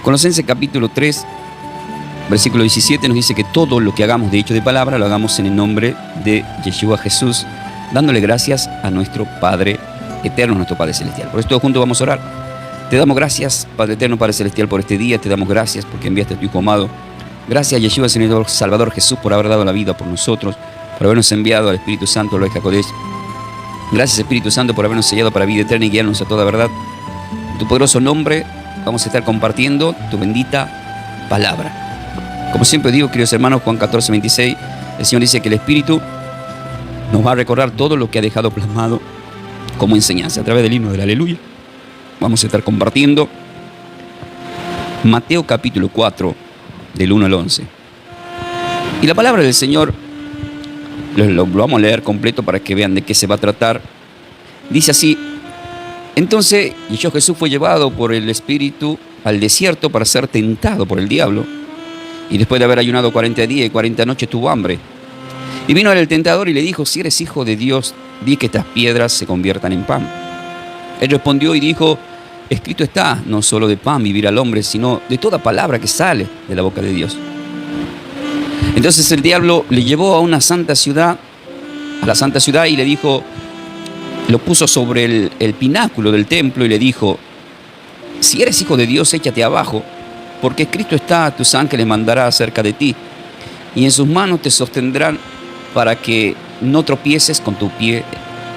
Colosenses capítulo 3, versículo 17 nos dice que todo lo que hagamos de hecho de palabra lo hagamos en el nombre de Yeshua Jesús, dándole gracias a nuestro Padre eterno, nuestro Padre celestial. Por esto juntos vamos a orar. Te damos gracias, Padre eterno, Padre celestial, por este día. Te damos gracias porque enviaste a tu Hijo amado. Gracias, Yeshua, Señor Salvador Jesús, por haber dado la vida por nosotros, por habernos enviado al Espíritu Santo, lo Hakodesh. Gracias, Espíritu Santo, por habernos sellado para vida eterna y guiarnos a toda verdad. En tu poderoso nombre vamos a estar compartiendo tu bendita palabra. Como siempre digo, queridos hermanos, Juan 14, 26, el Señor dice que el Espíritu nos va a recordar todo lo que ha dejado plasmado como enseñanza. A través del himno del Aleluya vamos a estar compartiendo Mateo capítulo 4, del 1 al 11. Y la palabra del Señor lo vamos a leer completo para que vean de qué se va a tratar. Dice así: entonces Yeshua Jesús fue llevado por el Espíritu al desierto para ser tentado por el diablo. Y después de haber ayunado 40 días y 40 noches tuvo hambre. Y vino el tentador y le dijo: si eres hijo de Dios, di que estas piedras se conviertan en pan. Él respondió y dijo: escrito está, no solo de pan vivirá el hombre, sino de toda palabra que sale de la boca de Dios. Entonces el diablo le llevó a una santa ciudad, a la santa ciudad, y le dijo, lo puso sobre el pináculo del templo y le dijo: si eres hijo de Dios, échate abajo, porque escrito está, tus ángeles mandará acerca de ti, y en sus manos te sostendrán para que no tropieces con tu pie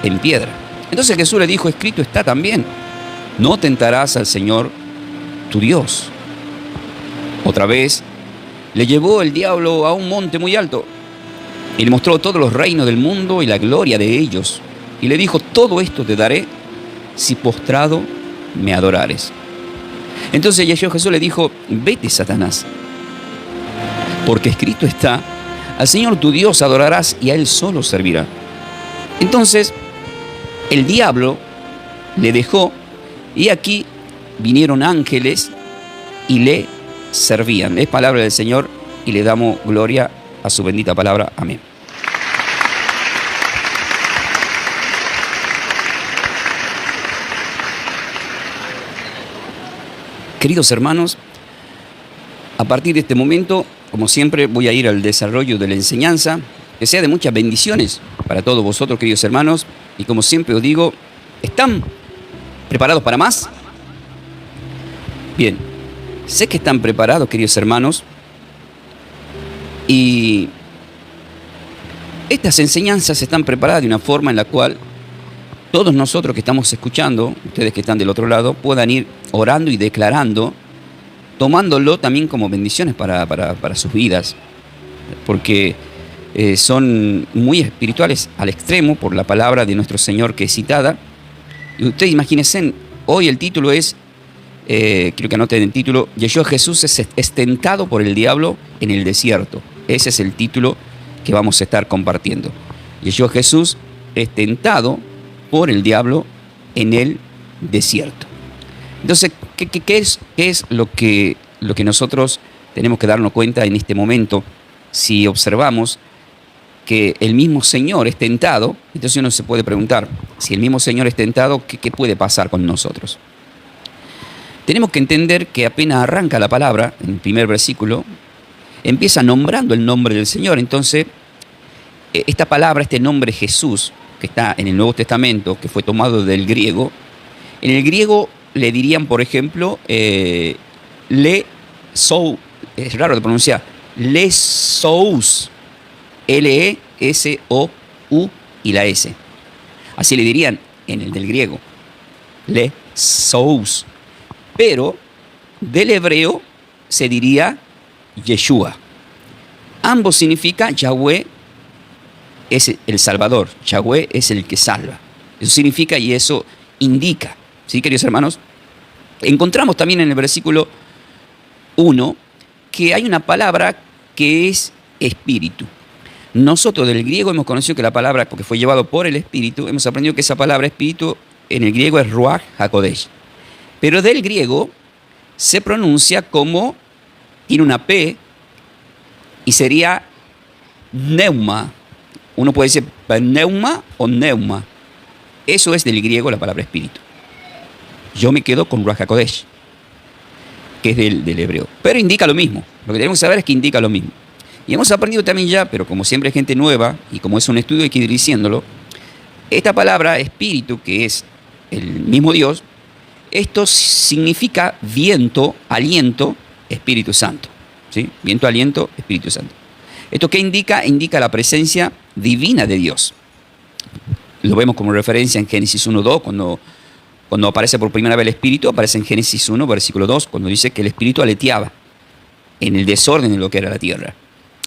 en piedra. Entonces Jesús le dijo: escrito está también, no tentarás al Señor tu Dios. Otra vez le llevó el diablo a un monte muy alto y le mostró todos los reinos del mundo y la gloria de ellos. Y le dijo: todo esto te daré si postrado me adorares. Entonces Yeshua Jesús le dijo: vete, Satanás, porque escrito está, al Señor tu Dios adorarás y a Él solo servirá. Entonces el diablo le dejó, y aquí vinieron ángeles y le servían. Es palabra del Señor y le damos gloria a su bendita palabra. Amén. Queridos hermanos, a partir de este momento, como siempre, voy a ir al desarrollo de la enseñanza, que sea de muchas bendiciones para todos vosotros, queridos hermanos. Y como siempre os digo, ¿están preparados para más? Bien, sé que están preparados, queridos hermanos, y estas enseñanzas están preparadas de una forma en la cual todos nosotros que estamos escuchando, ustedes que están del otro lado, puedan ir orando y declarando, tomándolo también como bendiciones para sus vidas, porque son muy espirituales al extremo por la palabra de nuestro Señor que es citada. Y ustedes imagínense, hoy el título es, creo que anoten el título: Yeshua Jesús es tentado por el diablo en el desierto. Ese es el título que vamos a estar compartiendo. Yeshua Jesús es tentado por el diablo en el desierto. Entonces, ¿qué es lo que nosotros tenemos que darnos cuenta en este momento? Si observamos que el mismo Señor es tentado, entonces uno se puede preguntar, si el mismo Señor es tentado, ¿qué puede pasar con nosotros? Tenemos que entender que apenas arranca la palabra, en el primer versículo, empieza nombrando el nombre del Señor. Entonces, esta palabra, este nombre Jesús, que está en el Nuevo Testamento, que fue tomado del griego, en el griego le dirían, por ejemplo, le-sou, es raro de pronunciar, le-sous, L-E-S-O-U y la S. Así le dirían en el del griego, le-sous. Pero del hebreo se diría Yeshua. Ambos significa Yahweh es el Salvador, Yahweh es el que salva. Eso significa y eso indica, ¿sí, queridos hermanos? Encontramos también en el versículo 1 que hay una palabra que es espíritu. Nosotros del griego hemos conocido que la palabra, porque fue llevado por el Espíritu, hemos aprendido que esa palabra espíritu en el griego es Ruach HaKodesh. Pero del griego se pronuncia como, tiene una P, y sería neuma. Uno puede decir pneuma o neuma. Eso es del griego la palabra espíritu. Yo me quedo con Ruach HaKodesh. que es del hebreo. Pero indica lo mismo. Lo que tenemos que saber es que indica lo mismo. Y hemos aprendido también ya, pero como siempre hay gente nueva, y como es un estudio hay que ir diciéndolo, esta palabra espíritu, que es el mismo Dios, esto significa viento, aliento, Espíritu Santo. ¿Sí? Viento, aliento, Espíritu Santo. ¿Esto qué indica? Indica la presencia divina de Dios. Lo vemos como referencia en Génesis 1:2, cuando aparece por primera vez el Espíritu, aparece en Génesis 1, versículo 2, cuando dice que el Espíritu aleteaba en el desorden de lo que era la tierra.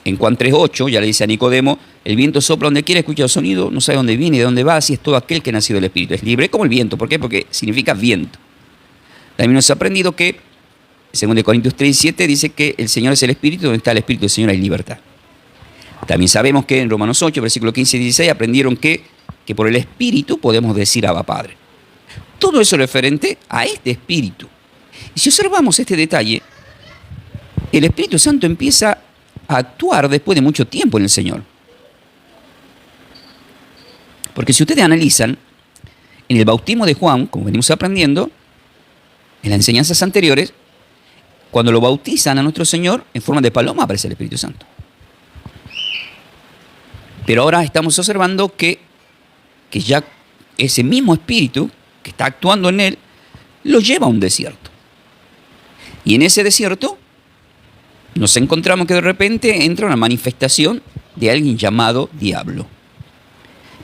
En Juan 3:8 ya le dice a Nicodemo, el viento sopla donde quiere, escucha el sonido, no sabe dónde viene y de dónde va, así es todo aquel que ha nacido del Espíritu. Es libre como el viento. ¿Por qué? Porque significa viento. También nos ha aprendido que, según de Corintios 3:7, dice que el Señor es el Espíritu, donde está el Espíritu del Señor hay libertad. También sabemos que en Romanos 8, versículo 15 y 16, aprendieron que por el Espíritu podemos decir Abba Padre. Todo eso referente a este Espíritu. Y si observamos este detalle, el Espíritu Santo empieza a actuar después de mucho tiempo en el Señor. Porque si ustedes analizan, en el bautismo de Juan, como venimos aprendiendo, en las enseñanzas anteriores, cuando lo bautizan a nuestro Señor, en forma de paloma aparece el Espíritu Santo. Pero ahora estamos observando que ya ese mismo Espíritu que está actuando en él, lo lleva a un desierto. Y en ese desierto nos encontramos que de repente entra una manifestación de alguien llamado diablo.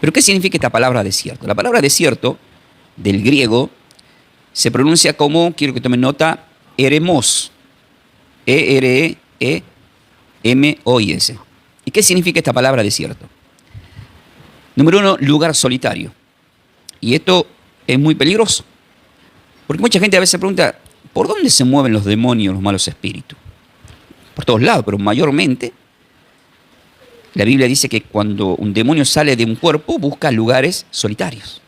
¿Pero qué significa esta palabra desierto? La palabra desierto, del griego, se pronuncia como, quiero que tomen nota, eremos. E-R-E-E-M-O-I-S. ¿Y qué significa esta palabra desierto? Número 1, lugar solitario. Y esto es muy peligroso. Porque mucha gente a veces pregunta, ¿por dónde se mueven los demonios, los malos espíritus? Por todos lados, pero mayormente la Biblia dice que cuando un demonio sale de un cuerpo busca lugares solitarios,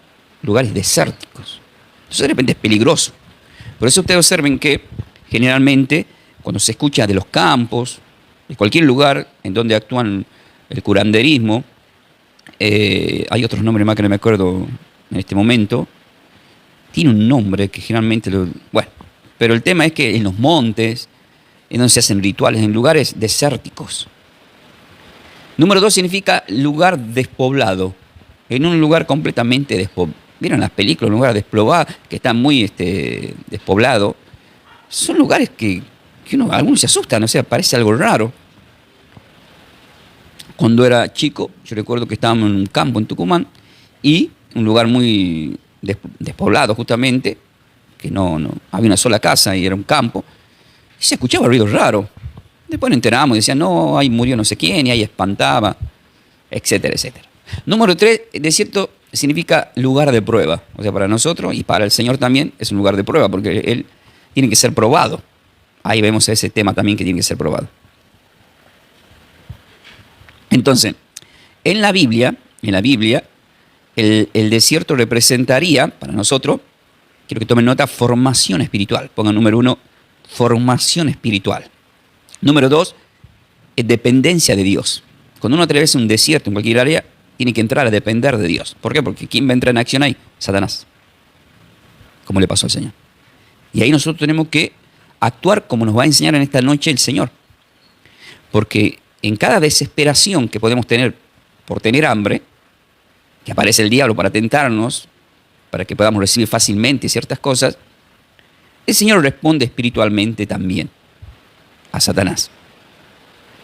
lugares desérticos. Entonces de repente es peligroso. Por eso ustedes observen que generalmente cuando se escucha de los campos, de cualquier lugar en donde actúan el curanderismo, hay otros nombres más que no me acuerdo en este momento, tiene un nombre que generalmente bueno, pero el tema es que en los montes, en donde se hacen rituales, en lugares desérticos. Número 2 significa lugar despoblado, en un lugar completamente despoblado. ¿Vieron las películas, un lugar despoblado, que está muy despoblado? Son lugares que algunos se asustan, o sea, parece algo raro. Cuando era chico, yo recuerdo que estábamos en un campo en Tucumán y un lugar muy despoblado justamente, que no había una sola casa y era un campo, y se escuchaba ruido raro. Después nos enteramos y decían, no, ahí murió no sé quién, y ahí espantaba, etcétera, etcétera. Número 3, desierto significa lugar de prueba. O sea, para nosotros y para el Señor también es un lugar de prueba, porque Él tiene que ser probado. Ahí vemos ese tema también que tiene que ser probado. Entonces, en la Biblia, el desierto representaría, para nosotros, quiero que tomen nota, formación espiritual. Pongan número 1, formación espiritual. Número 2, dependencia de Dios. Cuando uno atraviesa un desierto en cualquier área, tiene que entrar a depender de Dios. ¿Por qué? Porque ¿quién va a entrar en acción ahí? Satanás. Como le pasó al Señor. Y ahí nosotros tenemos que actuar como nos va a enseñar en esta noche el Señor. Porque en cada desesperación que podemos tener por tener hambre, que aparece el diablo para tentarnos, para que podamos recibir fácilmente ciertas cosas, el Señor responde espiritualmente también a Satanás.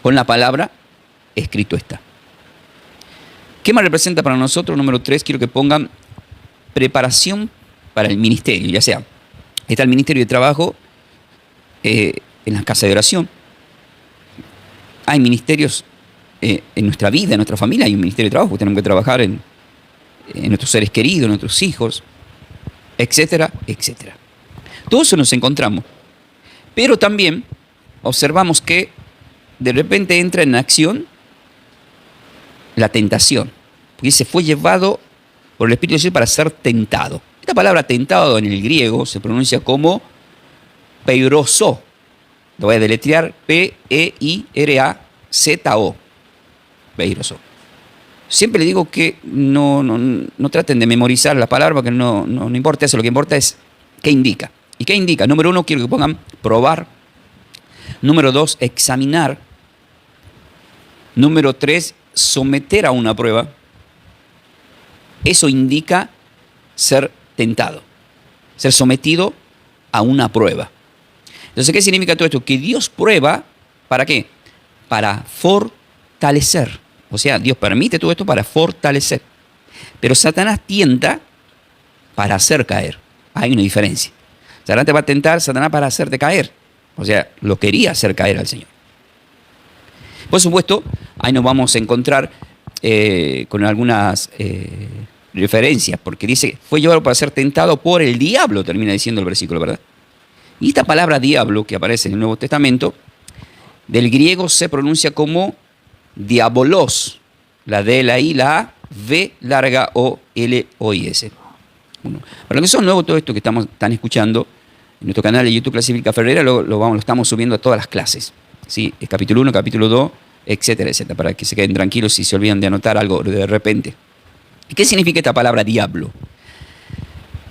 Con la palabra, escrito está. ¿Qué más representa para nosotros? Número 3, quiero que pongan preparación para el ministerio, ya sea, está el ministerio de trabajo en las casas de oración. Hay ministerios en nuestra vida, en nuestra familia, hay un ministerio de trabajo, que tenemos que trabajar en nuestros seres queridos, en nuestros hijos, etcétera, etcétera. Todo eso nos encontramos. Pero también observamos que de repente entra en acción la tentación. Porque se fue llevado por el Espíritu de Dios para ser tentado. Esta palabra tentado en el griego se pronuncia como peiroso. Lo voy a deletrear, P-E-I-R-A-Z-O. Peiroso. Siempre le digo que no traten de memorizar la palabra, porque no importa eso. Lo que importa es qué indica. ¿Y qué indica? Número 1, quiero que pongan probar. Número 2, examinar. Número 3, someter a una prueba. Eso indica ser tentado, ser sometido a una prueba. Entonces, ¿qué significa todo esto? Que Dios prueba, ¿para qué? Para fortalecer. O sea, Dios permite todo esto para fortalecer. Pero Satanás tienta para hacer caer. Hay una diferencia. Satanás te va a tentar, Satanás para hacerte caer. O sea, lo quería hacer caer al Señor. Por supuesto, ahí nos vamos a encontrar con algunas referencias, porque dice, fue llevado para ser tentado por el diablo, termina diciendo el versículo, ¿verdad? Y esta palabra diablo que aparece en el Nuevo Testamento, del griego se pronuncia como diabolos, la D, la I, la A, V larga O, L, O y S. Bueno, para los que son nuevos, todo esto que están escuchando en nuestro canal de YouTube Clase Bíblica Ferrera, lo estamos subiendo a todas las clases. ¿Sí? El capítulo 1, capítulo 2, etcétera, etcétera, para que se queden tranquilos si se olvidan de anotar algo de repente. ¿Qué significa esta palabra diablo?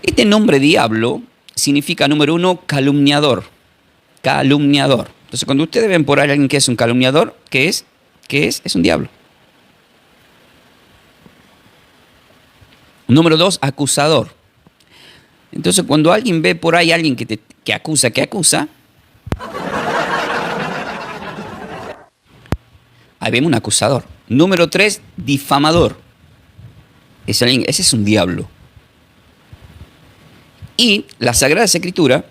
Este nombre diablo significa, número 1, calumniador. Calumniador. Entonces, cuando ustedes ven por ahí a alguien que es un calumniador, ¿qué es? ¿Qué es? Es un diablo. Número 2, acusador. Entonces, cuando alguien ve por ahí a alguien que acusa, ahí vemos un acusador. Número 3, difamador. Ese es un diablo. Y la Sagrada Escritura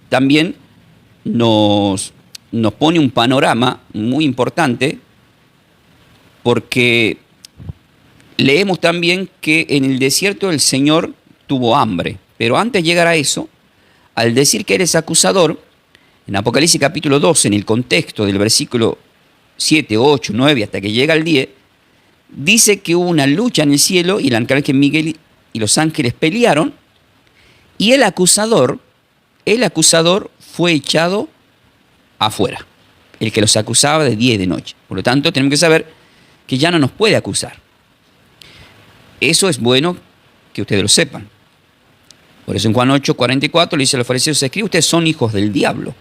también nos pone un panorama muy importante, porque leemos también que en el desierto el Señor tuvo hambre. Pero antes de llegar a eso, al decir que eres acusador, en Apocalipsis capítulo 12, en el contexto del versículo 7, 8, 9, hasta que llega al 10, dice que hubo una lucha en el cielo y el arcángel Miguel y los ángeles pelearon, y el acusador fue echado afuera, el que los acusaba de día y de noche. Por lo tanto, tenemos que saber que ya no nos puede acusar. Eso es bueno que ustedes lo sepan. Por eso en Juan 8, 44 le dice a los fariseos, se escribe, ustedes son hijos del diablo.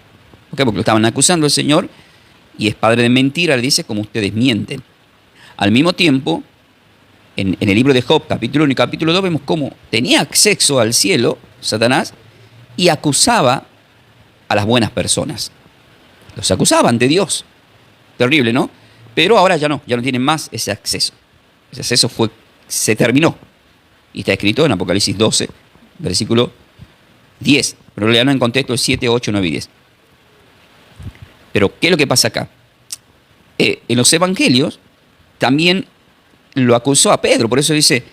¿Por qué? Porque lo estaban acusando al Señor, y es padre de mentira, le dice, como ustedes mienten. Al mismo tiempo, en el libro de Job, capítulo 1 y capítulo 2, vemos cómo tenía acceso al cielo, Satanás, y acusaba a las buenas personas. Los acusaba ante Dios. Terrible, ¿no? Pero ahora ya no tienen más ese acceso. Ese acceso se terminó. Y está escrito en Apocalipsis 12, versículo 10. Pero le dan en contexto el 7, 8, 9 y 10. Pero, ¿qué es lo que pasa acá? En los evangelios también lo acusó a Pedro. Por eso dice,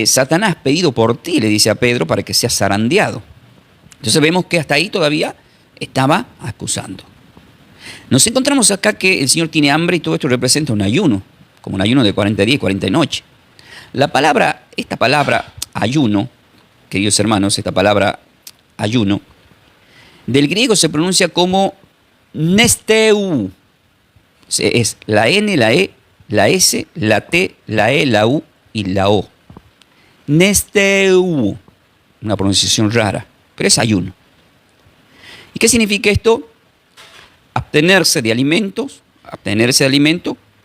Satanás pedido por ti, le dice a Pedro, para que sea zarandeado. Entonces vemos que hasta ahí todavía estaba acusando. Nos encontramos acá que el Señor tiene hambre y todo esto representa un ayuno, como un ayuno de 40 días y 40 noches. Esta palabra ayuno, queridos hermanos, esta palabra ayuno, del griego se pronuncia como nesteu. Es la N, la E, la S, la T, la E, la U y la O. Nesteu. Una pronunciación rara, pero es ayuno. ¿Y qué significa esto? Abstenerse de alimentos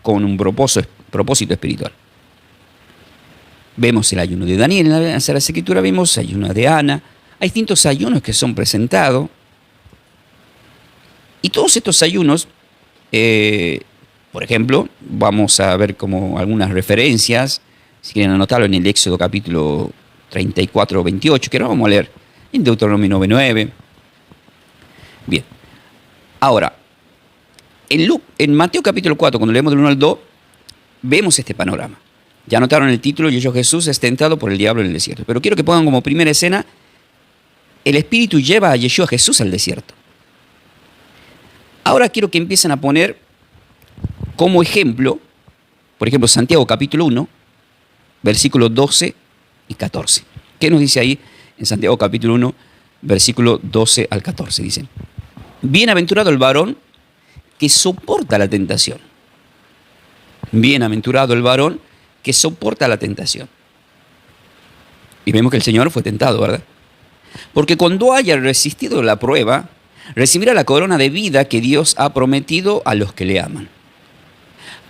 con un propósito espiritual. Vemos el ayuno de Daniel en la Sagrada Escritura, vemos el ayuno de Ana. Hay distintos ayunos que son presentados. Y todos estos ayunos, por ejemplo, vamos a ver como algunas referencias, si quieren anotarlo en el Éxodo capítulo 34, 28, que ahora vamos a leer en Deuteronomio 9, 9. Bien. Ahora, en Mateo capítulo 4, cuando leemos del 1 al 2, vemos este panorama. Ya anotaron el título, y ellos Jesús es tentado por el diablo en el desierto. Pero quiero que pongan como primera escena, el Espíritu lleva a Yeshua Jesús al desierto. Ahora quiero que empiecen a poner como ejemplo, por ejemplo, Santiago capítulo 1, versículos 12 y 14. ¿Qué nos dice ahí en Santiago capítulo 1, versículo 12 al 14? Dicen, bienaventurado el varón que soporta la tentación. Bienaventurado el varón que soporta la tentación. Y vemos que el Señor fue tentado, ¿verdad? Porque cuando haya resistido la prueba, recibirá la corona de vida que Dios ha prometido a los que le aman.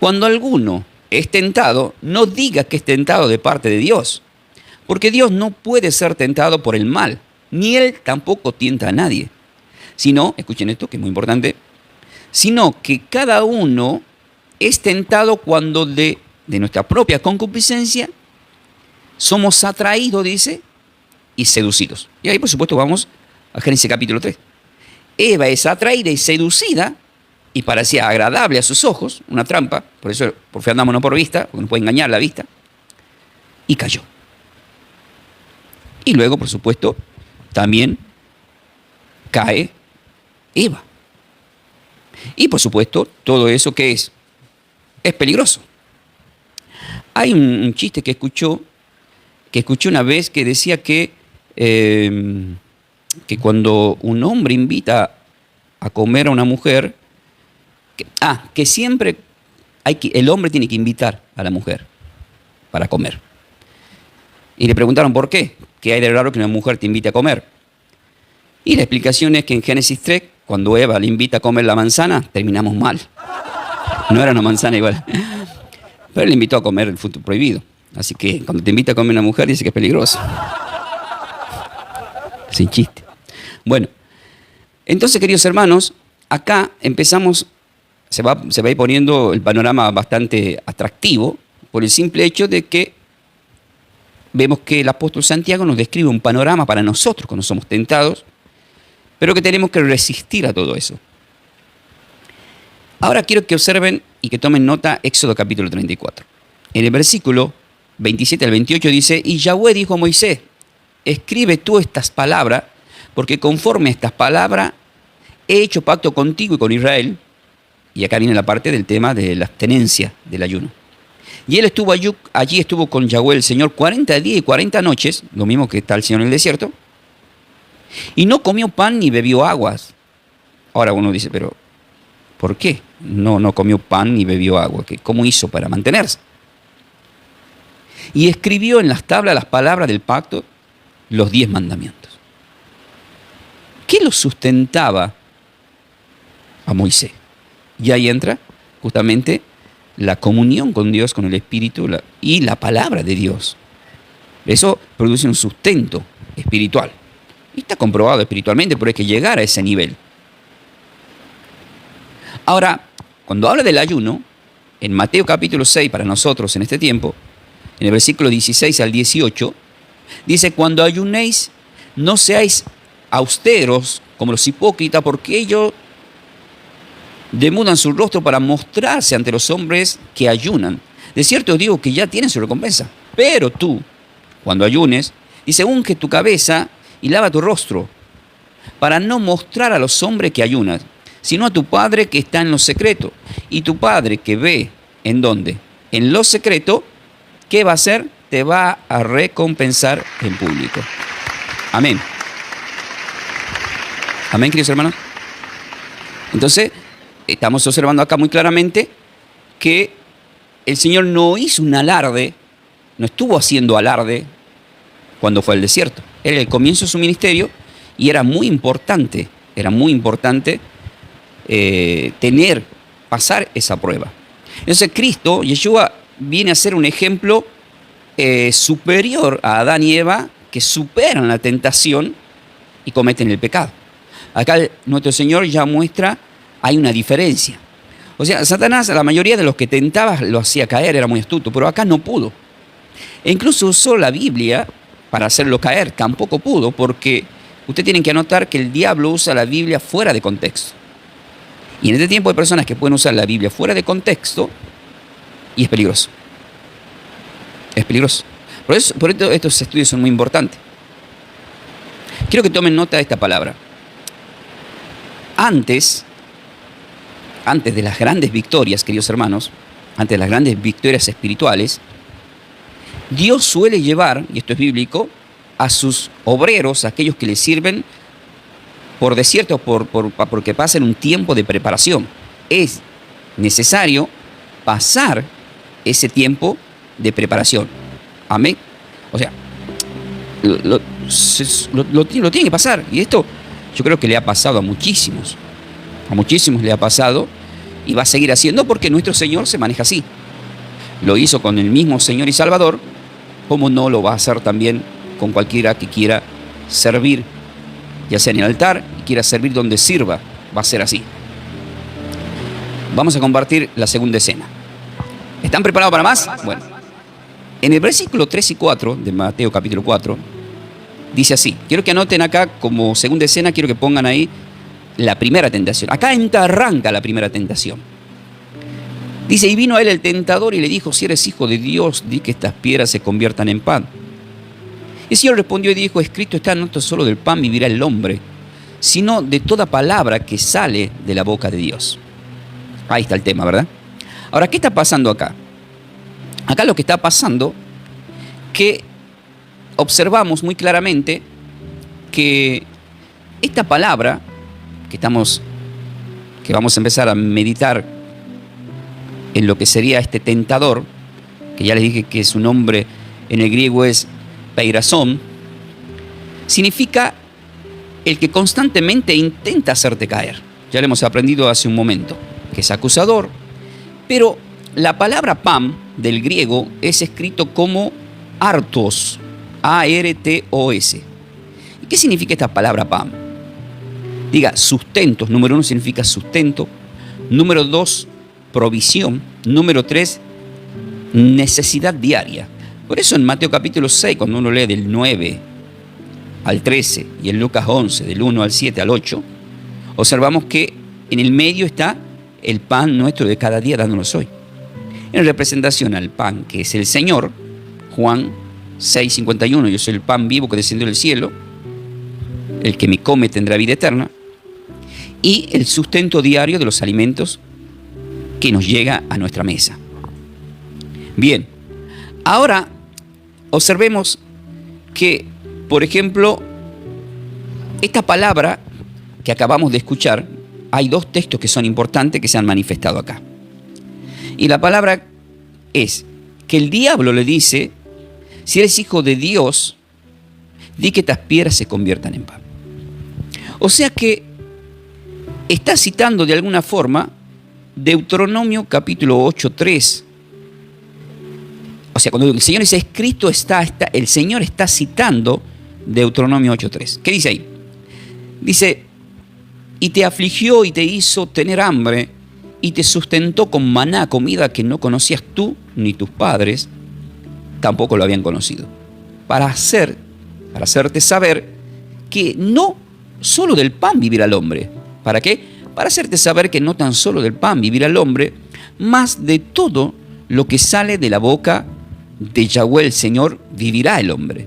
Cuando alguno es tentado, no diga que es tentado de parte de Dios, porque Dios no puede ser tentado por el mal, ni Él tampoco tienta a nadie, sino, escuchen esto que es muy importante, sino que cada uno es tentado cuando de nuestra propia concupiscencia somos atraídos, dice, y seducidos. Y ahí, por supuesto, vamos a Génesis capítulo 3. Eva es atraída y seducida y parecía agradable a sus ojos, una trampa, por eso por fe andamos no por vista, porque nos puede engañar la vista, y cayó. Y luego, por supuesto, también cae Eva. Y por supuesto, todo eso que es peligroso. Hay un chiste que escuché una vez que decía que cuando un hombre invita a comer a una mujer, que siempre el hombre tiene que invitar a la mujer para comer. Y le preguntaron por qué, qué hay de raro que una mujer te invite a comer. Y la explicación es que en Génesis 3, cuando Eva le invita a comer la manzana, terminamos mal. No era una manzana igual, pero le invitó a comer el fruto prohibido. Así que cuando te invita a comer una mujer, dice que es peligroso. Sin chiste. Bueno, entonces, queridos hermanos, acá empezamos, se va a ir poniendo el panorama bastante atractivo por el simple hecho de que vemos que el apóstol Santiago nos describe un panorama para nosotros cuando somos tentados, pero que tenemos que resistir a todo eso. Ahora quiero que observen y que tomen nota Éxodo capítulo 34. En el versículo 27 al 28 dice: y Yahweh dijo a Moisés, escribe tú estas palabras, porque conforme a estas palabras he hecho pacto contigo y con Israel. Y acá viene la parte del tema de la abstenencia del ayuno. Y él estuvo allí estuvo con Yahweh el Señor 40 días y 40 noches, lo mismo que está el Señor en el desierto, y no comió pan ni bebió aguas. Ahora uno dice, pero ¿por qué no comió pan ni bebió agua? ¿Cómo hizo para mantenerse? Y escribió en las tablas las palabras del pacto, los 10 mandamientos. ¿Qué lo sustentaba a Moisés? Y ahí entra justamente la comunión con Dios, con el Espíritu y la palabra de Dios. Eso produce un sustento espiritual. Y está comprobado espiritualmente, pero hay que llegar a ese nivel. Ahora, cuando habla del ayuno, en Mateo capítulo 6, para nosotros en este tiempo, en el versículo 16 al 18, dice: cuando ayunéis, no seáis austeros como los hipócritas, porque ellos demudan su rostro para mostrarse ante los hombres que ayunan. De cierto os digo que ya tienen su recompensa. Pero tú, cuando ayunes, dice, unge tu cabeza y lava tu rostro, para no mostrar a los hombres que ayunas, sino a tu Padre que está en lo secreto. Y tu Padre que ve, ¿en dónde? En lo secreto, ¿qué va a hacer? Te va a recompensar en público. Amén. Amén, queridos hermanos. Entonces, estamos observando acá muy claramente que el Señor no hizo un alarde, no estuvo haciendo alarde cuando fue al desierto. Era el comienzo de su ministerio y era muy importante pasar esa prueba. Entonces Cristo, Yeshua, viene a ser un ejemplo superior a Adán y Eva, que superan la tentación y cometen el pecado. Acá nuestro Señor ya muestra, hay una diferencia. O sea, Satanás, a la mayoría de los que tentaba, lo hacía caer, era muy astuto, pero acá no pudo. E incluso usó la Biblia para hacerlo caer, tampoco pudo, porque ustedes tienen que anotar que el diablo usa la Biblia fuera de contexto. Y en este tiempo hay personas que pueden usar la Biblia fuera de contexto y es peligroso. Es peligroso. Por eso estos estudios son muy importantes. Quiero que tomen nota de esta palabra. Antes de las grandes victorias, queridos hermanos, antes de las grandes victorias espirituales, Dios suele llevar, y esto es bíblico, a sus obreros, a aquellos que les sirven, por desierto, porque pasen un tiempo de preparación. Es necesario pasar ese tiempo de preparación. Amén. O sea, lo tiene que pasar. Y esto Yo creo que le ha pasado a muchísimos le ha pasado y va a seguir haciendo porque nuestro Señor se maneja así. Lo hizo con el mismo Señor y Salvador, ¿cómo no lo va a hacer también con cualquiera que quiera servir, ya sea en el altar y quiera servir donde sirva? Va a ser así. Vamos a compartir la segunda escena. ¿Están preparados para más? Bueno, en el versículo 3 y 4 de Mateo capítulo 4, dice así. Quiero que anoten acá como segunda escena, quiero que pongan ahí la primera tentación. Acá arranca la primera tentación. Dice, y vino a él el tentador y le dijo, si eres hijo de Dios, di que estas piedras se conviertan en pan. Y el Señor respondió y dijo, escrito está, no solo del pan vivirá el hombre, sino de toda palabra que sale de la boca de Dios. Ahí está el tema, ¿verdad? Ahora, ¿qué está pasando acá? Acá lo que está pasando, que observamos muy claramente que esta palabra que vamos a empezar a meditar en lo que sería este tentador, que ya les dije que su nombre en el griego es peirasón, significa el que constantemente intenta hacerte caer. Ya lo hemos aprendido hace un momento, que es acusador, pero la palabra pam del griego es escrito como artos, A-R-T-O-S. ¿Y qué significa esta palabra pam? Diga, sustentos. Número 1 significa sustento. Número 2, provisión. Número 3, necesidad diaria. Por eso en Mateo capítulo 6, cuando uno lee del 9 al 13 y en Lucas 11, del 1 al 7 al 8, observamos que en el medio está el pan nuestro de cada día dándonos hoy. En representación al pan que es el Señor, Juan 6:51, yo soy el pan vivo que descendió del cielo, el que me come tendrá vida eterna, y el sustento diario de los alimentos que nos llega a nuestra mesa. Bien, ahora observemos que, por ejemplo, esta palabra que acabamos de escuchar, hay dos textos que son importantes que se han manifestado acá. Y la palabra es que el diablo le dice, si eres hijo de Dios, di que estas piedras se conviertan en pan. O sea que está citando de alguna forma Deuteronomio capítulo 8:3. O sea, cuando el Señor dice escrito está, el Señor está citando Deuteronomio 8:3. ¿Qué dice ahí? Dice, y te afligió y te hizo tener hambre y te sustentó con maná, comida que no conocías tú ni tus padres, tampoco lo habían conocido, para hacerte saber que no solo del pan vivirá el hombre. ¿Para qué? Para hacerte saber que no tan solo del pan vivirá el hombre, más de todo lo que sale de la boca de Yahweh el Señor vivirá el hombre.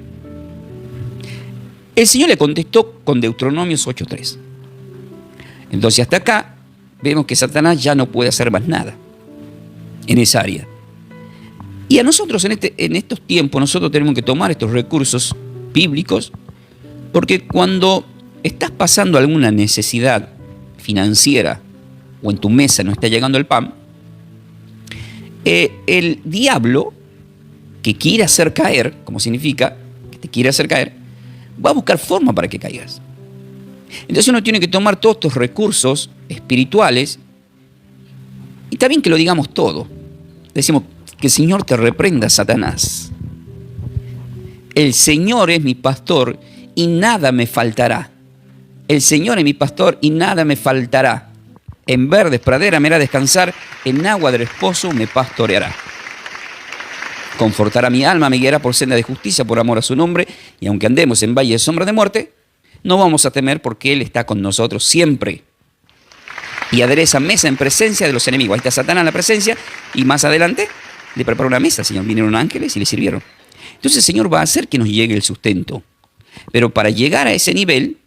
El Señor le contestó con Deuteronomio 8:3. Entonces hasta acá vemos que Satanás ya no puede hacer más nada en esa área. Y a nosotros en estos tiempos nosotros tenemos que tomar estos recursos bíblicos, porque cuando estás pasando alguna necesidad financiera o en tu mesa no está llegando el pan, el diablo que quiere hacer caer, como significa que te quiere hacer caer, va a buscar forma para que caigas. Entonces uno tiene que tomar todos estos recursos espirituales, y está bien que lo digamos todo. Decimos que el Señor te reprenda, Satanás. El Señor es mi pastor y nada me faltará. El Señor es mi pastor y nada me faltará. En verdes praderas me hará descansar, en agua de reposo me pastoreará. Confortará mi alma, me guiará por senda de justicia por amor a su nombre, y aunque andemos en valle de sombra de muerte, no vamos a temer porque Él está con nosotros siempre. Y adereza mesa en presencia de los enemigos. Ahí está Satanás en la presencia, y más adelante le preparó una mesa, Señor. Vinieron ángeles y le sirvieron. Entonces el Señor va a hacer que nos llegue el sustento. Pero para llegar a ese nivel,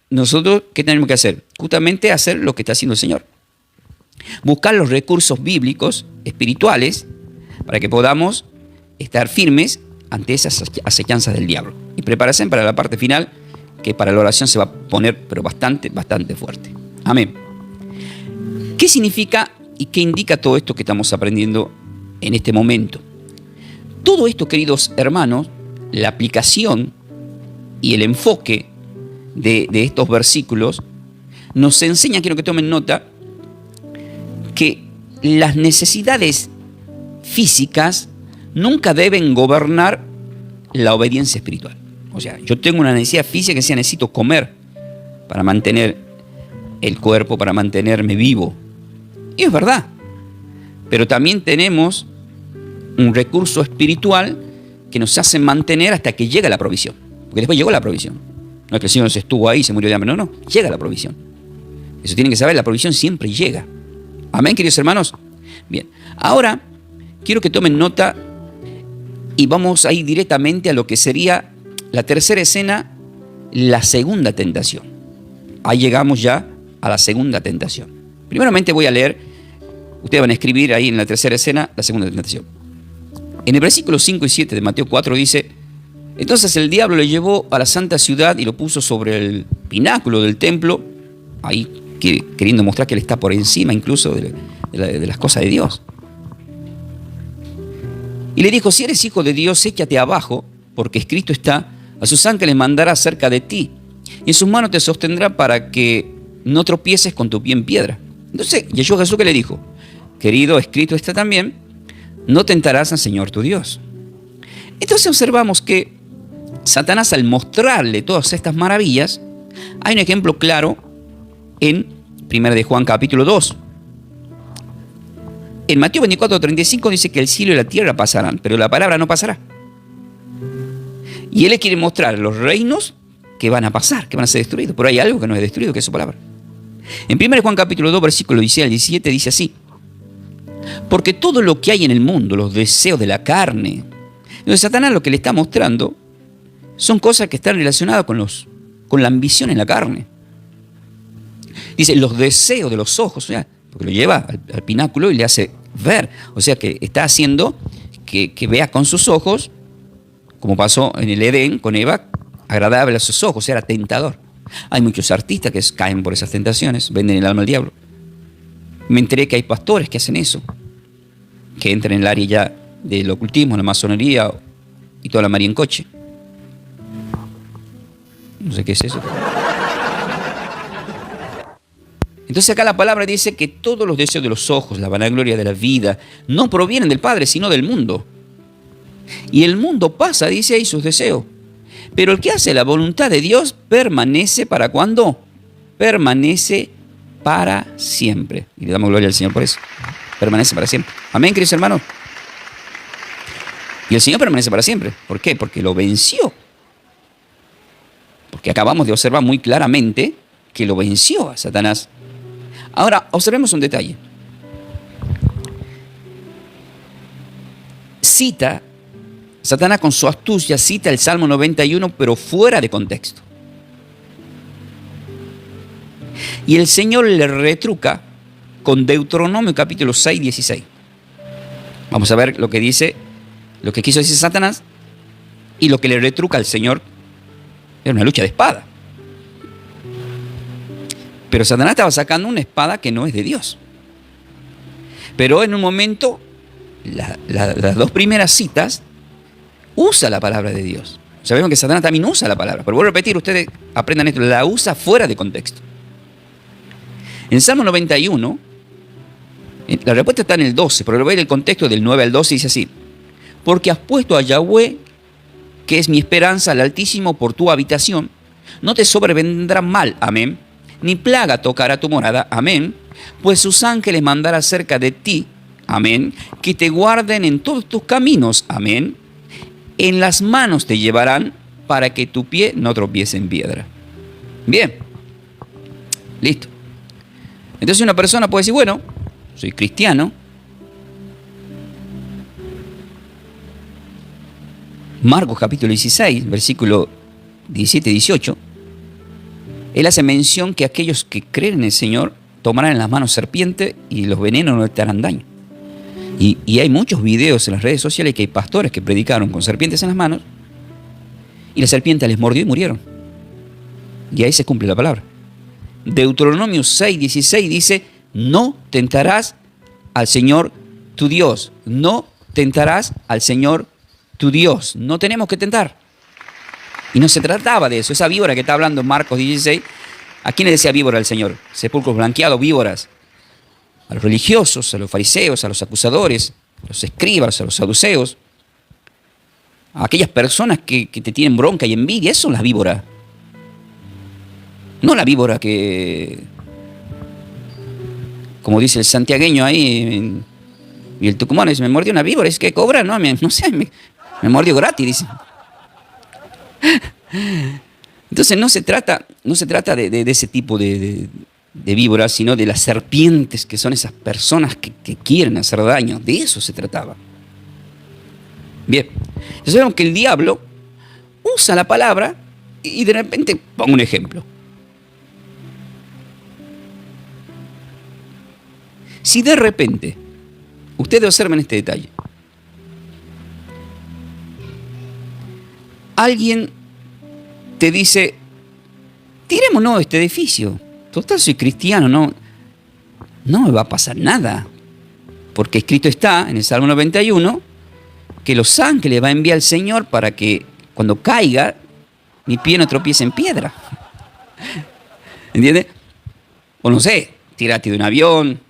nosotros, ¿qué tenemos que hacer? Justamente hacer lo que está haciendo el Señor. Buscar los recursos bíblicos, espirituales, para que podamos estar firmes ante esas acechanzas del diablo. Y prepárense para la parte final, que para la oración se va a poner, pero bastante fuerte. Amén. ¿Qué significa y qué indica todo esto que estamos aprendiendo en este momento? Todo esto, queridos hermanos, la aplicación y el enfoque de estos versículos nos enseña, quiero que tomen nota, que las necesidades físicas nunca deben gobernar la obediencia espiritual. O sea, yo tengo una necesidad física que sea necesito comer para mantener el cuerpo, para mantenerme vivo. Y es verdad. Pero también tenemos un recurso espiritual que nos hace mantener hasta que llega la provisión. Porque después llegó la provisión. No es que el Señor se estuvo ahí y se murió de hambre. No, llega la provisión. Eso tienen que saber, la provisión siempre llega. Amén, queridos hermanos. Bien, ahora quiero que tomen nota y vamos a ir directamente a lo que sería la tercera escena, la segunda tentación. Ahí llegamos ya a la segunda tentación. Primeramente voy a leer, ustedes van a escribir ahí en la tercera escena, la segunda tentación. En el versículo 5 y 7 de Mateo 4 dice: entonces el diablo le llevó a la santa ciudad y lo puso sobre el pináculo del templo, ahí queriendo mostrar que él está por encima incluso de las cosas de Dios. Y le dijo: si eres hijo de Dios, échate abajo, porque escrito está: a sus ángeles mandará cerca de ti, y en sus manos te sostendrá para que no tropieces con tu pie en piedra. Entonces Yeshua Jesús, que le dijo: querido, escrito está también, no tentarás al Señor tu Dios. Entonces observamos que Satanás, al mostrarle todas estas maravillas, hay un ejemplo claro en 1 de Juan capítulo 2. En Mateo 24:35 dice que el cielo y la tierra pasarán, pero la palabra no pasará. Y él le quiere mostrar los reinos que van a pasar, que van a ser destruidos. Pero hay algo que no es destruido, que es su palabra. En 1 de Juan capítulo 2, versículo 16 al 17 dice así: porque todo lo que hay en el mundo, los deseos de la carne. Entonces Satanás lo que le está mostrando son cosas que están relacionadas con la ambición en la carne. Dice, los deseos de los ojos, o sea, porque lo lleva al pináculo y le hace ver. O sea, que está haciendo que vea con sus ojos, como pasó en el Edén con Eva, agradable a sus ojos, era tentador. Hay muchos artistas que caen por esas tentaciones, venden el alma al diablo. Me enteré que hay pastores que hacen eso, que entran en el área ya del ocultismo, la masonería y toda la maría en coche. No sé qué es eso. Entonces acá la palabra dice que todos los deseos de los ojos, la vanagloria de la vida, no provienen del Padre, sino del mundo. Y el mundo pasa, dice ahí, sus deseos. Pero el que hace la voluntad de Dios permanece, ¿para cuándo? Permanece para siempre. Y le damos gloria al Señor por eso. Permanece para siempre. Amén, queridos hermanos. Y el Señor permanece para siempre. ¿Por qué? Porque lo venció. Porque acabamos de observar muy claramente que lo venció a Satanás. Ahora, observemos un detalle. Satanás con su astucia cita el Salmo 91, pero fuera de contexto. Y el Señor le retruca con Deuteronomio capítulo 6, 16. Vamos a ver lo que dice, lo que quiso decir Satanás y lo que le retruca al Señor. Era una lucha de espada. Pero Satanás estaba sacando una espada que no es de Dios. Pero en un momento, las dos primeras citas, usa la palabra de Dios. Sabemos que Satanás también usa la palabra. Pero vuelvo a repetir, ustedes aprendan esto, la usa fuera de contexto. En Salmo 91, la respuesta está en el 12, pero voy a ver el contexto del 9 al 12, dice así: porque has puesto a Yahweh, que es mi esperanza, al Altísimo, por tu habitación, no te sobrevendrá mal, amén, ni plaga tocará tu morada, amén, pues sus ángeles mandará cerca de ti, amén, que te guarden en todos tus caminos, amén, en las manos te llevarán para que tu pie no tropiece en piedra. Bien, listo. Entonces una persona puede decir, bueno, soy cristiano, Marcos capítulo 16, versículo 17 y 18, él hace mención que aquellos que creen en el Señor tomarán en las manos serpiente y los venenos no te harán daño. Y hay muchos videos en las redes sociales que hay pastores que predicaron con serpientes en las manos y la serpiente les mordió y murieron. Y ahí se cumple la palabra. Deuteronomio 6, 16 dice, no tentarás al Señor tu Dios. No tentarás al Señor tu Dios. No tenemos que tentar. Y no se trataba de eso. Esa víbora que está hablando en Marcos 16, ¿a quién le decía víbora el Señor? Sepulcros blanqueados, víboras. A los religiosos, a los fariseos, a los acusadores, a los escribas, a los saduceos, a aquellas personas que te tienen bronca y envidia. Eso es la víbora. No la víbora que, como dice el santiagueño ahí, y el tucumano dice, me mordió una víbora. Es que cobra, no, no sé, me mordió gratis, dice. Entonces no se trata de ese tipo de víboras, sino de las serpientes, que son esas personas que quieren hacer daño. De eso se trataba. Bien, entonces vemos que el diablo usa la palabra y de repente, pongo un ejemplo. Si de repente, ustedes observen este detalle, alguien te dice, tirémonos de este edificio, total soy cristiano, no me va a pasar nada, porque escrito está en el Salmo 91 que los ángeles va a enviar el Señor para que cuando caiga mi pie no tropiece en piedra. ¿Entiendes? O no sé, tirarte de un avión,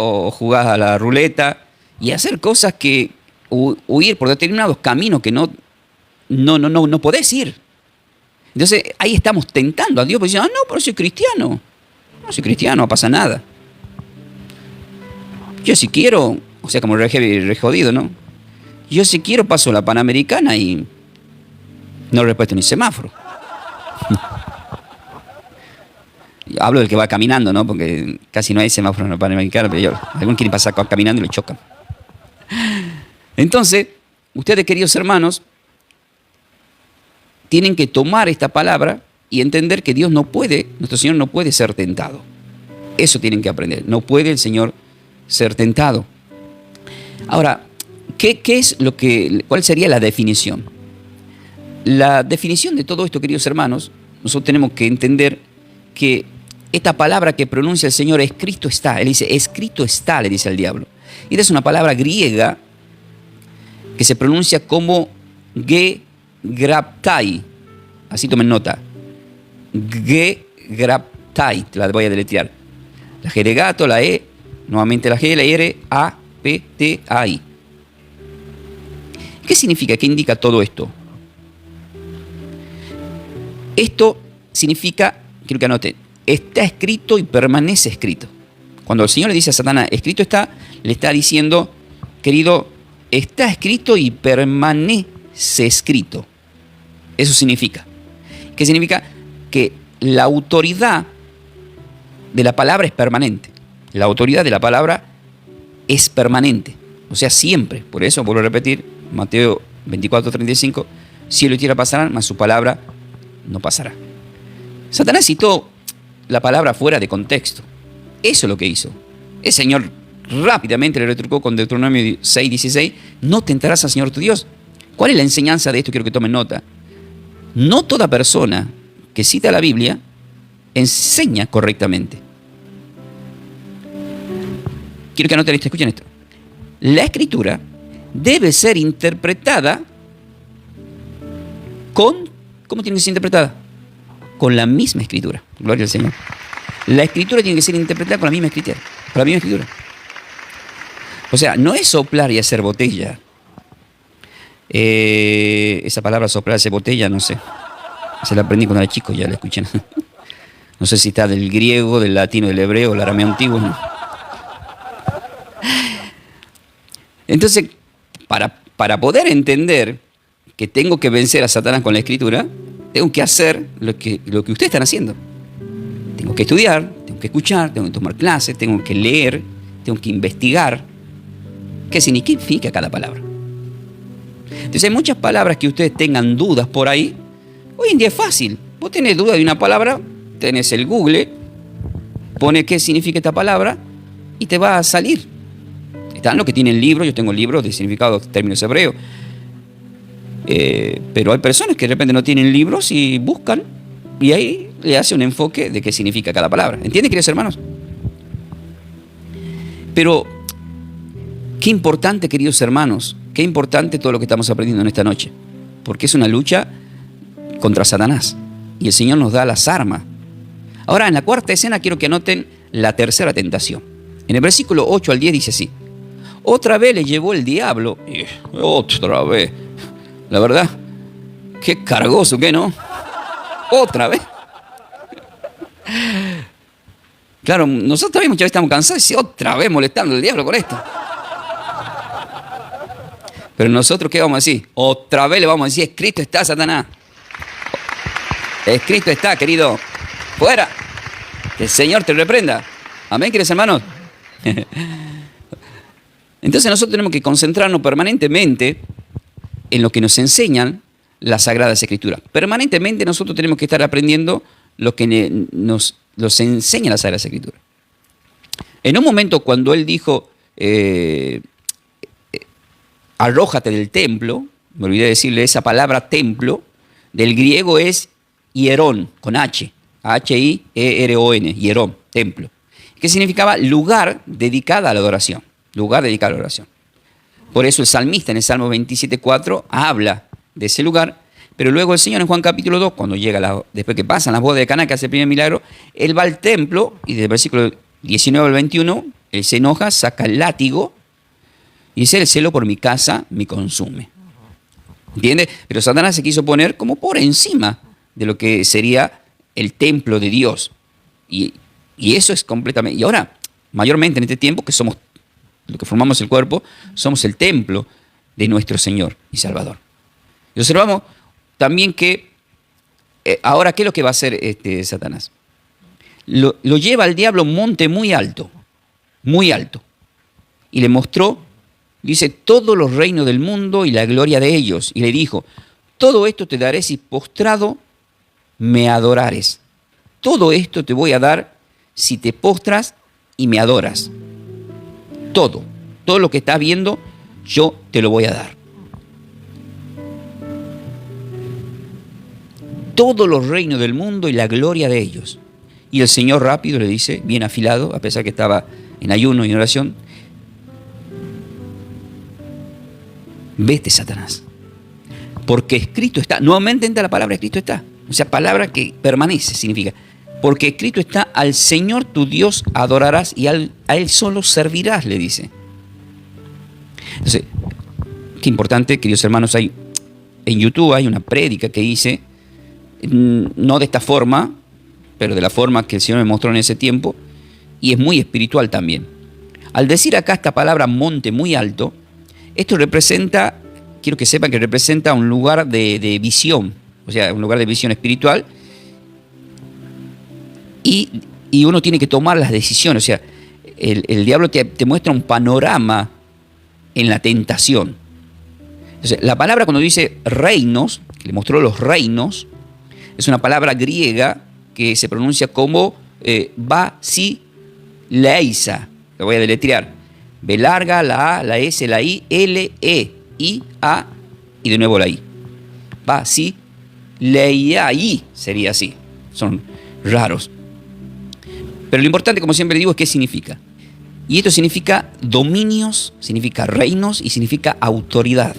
o jugar a la ruleta y hacer cosas que huir por determinados caminos que no podés ir. Entonces ahí estamos tentando a Dios, porque dicen, no, pero soy cristiano. No soy cristiano, no pasa nada. Yo si quiero, o sea, como re jodido, ¿no? Yo si quiero paso la Panamericana y no respeto ni semáforo. Hablo del que va caminando, ¿no? Porque casi no hay semáforo en la Panamericana, pero algunos quieren pasar caminando y lo chocan. Entonces, ustedes, queridos hermanos, tienen que tomar esta palabra y entender que nuestro Señor no puede ser tentado. Eso tienen que aprender. No puede el Señor ser tentado. Ahora, ¿cuál sería la definición? La definición de todo esto, queridos hermanos, nosotros tenemos que entender que esta palabra que pronuncia el Señor, escrito está. Él dice, escrito está, le dice al diablo. Y esta es una palabra griega que se pronuncia como gegraptai. Así tomen nota. Gegraptai, te la voy a deletrear. La G de gato, la E, nuevamente la G, la R, A, P, T, A, I. ¿Qué significa? ¿Qué indica todo esto? Esto significa, quiero que anoten, está escrito y permanece escrito. Cuando el Señor le dice a Satanás, escrito está, le está diciendo, querido, está escrito y permanece escrito. Eso significa. ¿Qué significa? Que la autoridad de la palabra es permanente. La autoridad de la palabra es permanente. O sea, siempre. Por eso, vuelvo a repetir, Mateo 24:35, cielo y tierra pasarán, mas su palabra no pasará. Satanás citó la palabra fuera de contexto. Eso es lo que hizo. El Señor rápidamente le retrucó con Deuteronomio 6:16, no tentarás al Señor tu Dios. ¿Cuál es la enseñanza de esto? Quiero que tomen nota. No toda persona que cita la Biblia enseña correctamente. Quiero que anoten esto, escuchen esto. La Escritura debe ser interpretada ¿cómo tiene que ser interpretada? Con la misma Escritura. Gloria al Señor. La Escritura tiene que ser interpretada con la misma Escritura. Con la misma Escritura. O sea, no es soplar y hacer botella. Esa palabra soplar y hacer botella, no sé. Se la aprendí cuando era chico, ya la escuché. No sé si está del griego, del latino, del hebreo, del arameo antiguo. ¿No? Entonces, para poder entender que tengo que vencer a Satanás con la Escritura, tengo que hacer lo que ustedes están haciendo. Tengo que estudiar, tengo que escuchar, tengo que tomar clases, tengo que leer, tengo que investigar qué significa cada palabra. Entonces hay muchas palabras que ustedes tengan dudas por ahí. Hoy en día es fácil. Vos tenés duda de una palabra, tenés el Google, pone qué significa esta palabra y te va a salir. Están los que tienen libros, yo tengo libros de significado de términos hebreos. Pero hay personas que de repente no tienen libros y buscan y ahí le hace un enfoque de qué significa cada palabra. ¿Entienden, queridos hermanos? Pero qué importante, queridos hermanos, qué importante todo lo que estamos aprendiendo en esta noche. Porque es una lucha contra Satanás. Y el Señor nos da las armas. Ahora, en la cuarta escena quiero que anoten la tercera tentación. En el versículo 8 al 10 dice así: otra vez le llevó el diablo. Y otra vez. La verdad, qué cargoso, ¿qué no? Otra vez. Claro, nosotros también muchas veces estamos cansados y otra vez molestando al diablo con esto. Pero nosotros, ¿qué vamos a decir? Otra vez le vamos a decir: escrito está, Satanás. Escrito está, querido. Fuera. Que el Señor te reprenda. Amén, queridos hermanos. Entonces nosotros tenemos que concentrarnos permanentemente en lo que nos enseñan las Sagradas Escrituras. Permanentemente nosotros tenemos que estar aprendiendo lo que nos enseña las Sagradas Escrituras. En un momento cuando él dijo, arrójate del templo, me olvidé decirle esa palabra templo, del griego es hierón, con H, H-I-E-R-O-N, hierón, templo, que significaba lugar dedicado a la adoración, lugar dedicado a la adoración. Por eso el salmista en el Salmo 27.4 habla de ese lugar, pero luego el Señor en Juan capítulo 2, cuando llega después que pasan las bodas de Caná, que hace el primer milagro, él va al templo y desde el versículo 19 al 21, él se enoja, saca el látigo y dice: el celo por mi casa me consume. ¿Entiende? Pero Satanás se quiso poner como por encima de lo que sería el templo de Dios. Y eso es completamente... Y ahora, mayormente en este tiempo, que somos lo que formamos el cuerpo, somos el templo de nuestro Señor y Salvador. Y observamos también que ahora, ¿qué es lo que va a hacer Satanás? Lo lleva al diablo a un monte muy alto, y le mostró, dice, todos los reinos del mundo y la gloria de ellos, y le dijo: todo esto te daré si postrado me adorares. Todo esto te voy a dar si te postras y me adoras. Todo lo que estás viendo, yo te lo voy a dar. Todos los reinos del mundo y la gloria de ellos. Y el Señor rápido le dice, bien afilado, a pesar que estaba en ayuno y en oración: vete, Satanás, porque escrito está. Nuevamente entra la palabra escrito está. O sea, palabra que permanece, significa: porque escrito está, al Señor tu Dios adorarás y a Él solo servirás, le dice. Entonces, qué importante, queridos hermanos, en YouTube hay una prédica que hice, no de esta forma, pero de la forma que el Señor me mostró en ese tiempo, y es muy espiritual también. Al decir acá esta palabra monte muy alto, esto representa, quiero que sepan que representa un lugar de visión, o sea, un lugar de visión espiritual, y uno tiene que tomar las decisiones. O sea, el diablo te muestra un panorama en la tentación. Entonces, la palabra cuando dice reinos, que le mostró los reinos, es una palabra griega que se pronuncia como basileisa. Lo voy a deletrear: B larga, la A, la S, la I, L, E, I, A, y de nuevo la I. Basileia sería así. Son raros. Pero lo importante, como siempre digo, es qué significa. Y esto significa dominios, significa reinos y significa autoridad.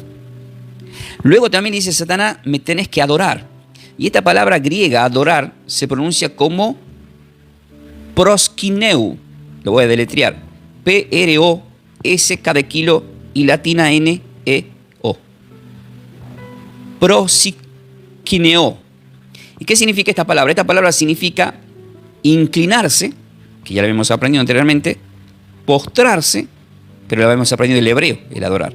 Luego también dice Satanás: me tenés que adorar. Y esta palabra griega, adorar, se pronuncia como proskineu. Lo voy a deletrear: P-R-O-S-K de kilo y latina N-E-O. Proskineo. ¿Y qué significa esta palabra? Esta palabra significa inclinarse, que ya lo habíamos aprendido anteriormente, postrarse, pero lo habíamos aprendido del hebreo, el adorar,